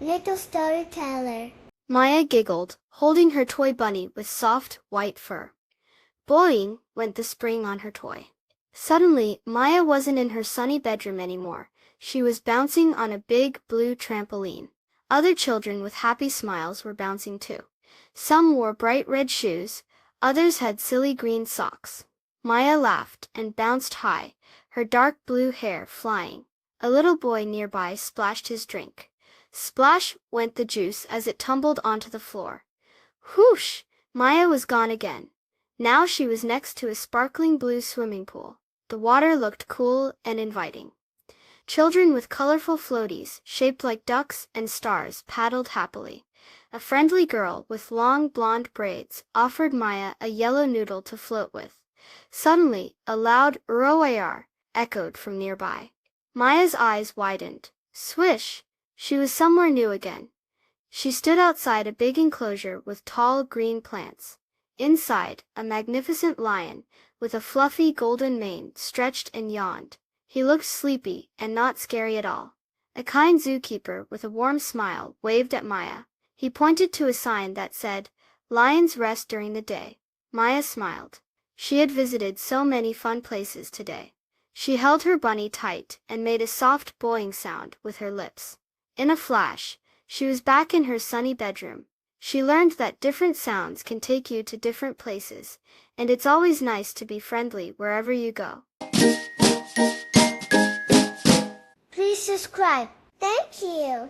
Little storyteller. Maya giggled, holding her toy bunny with soft, white fur. Boing, went the spring on her toy. Suddenly, Maya wasn't in her sunny bedroom anymore. She was bouncing on a big, blue trampoline. Other children with happy smiles were bouncing too. Some wore bright red shoes, others had silly green socks. Maya laughed and bounced high, her dark blue hair flying. A little boy nearby splashed his drink. Splash went the juice as it tumbled onto the floor. Whoosh! Maya was gone again. Now she was next to a sparkling blue swimming pool. The water looked cool and inviting. Children with colorful floaties, shaped like ducks and stars, paddled happily. A friendly girl with long blonde braids offered Maya a yellow noodle to float with. Suddenly, a loud roar echoed from nearby. Maya's eyes widened. Swish! She was somewhere new again. She stood outside a big enclosure with tall green plants. Inside, a magnificent lion, with a fluffy golden mane, stretched and yawned. He looked sleepy and not scary at all. A kind zookeeper with a warm smile waved at Maya. He pointed to a sign that said, "Lions rest during the day." Maya smiled. She had visited so many fun places today. She held her bunny tight and made a soft boing sound with her lips. In a flash, she was back in her sunny bedroom. She learned that different sounds can take you to different places, and it's always nice to be friendly wherever you go. Please subscribe. Thank you.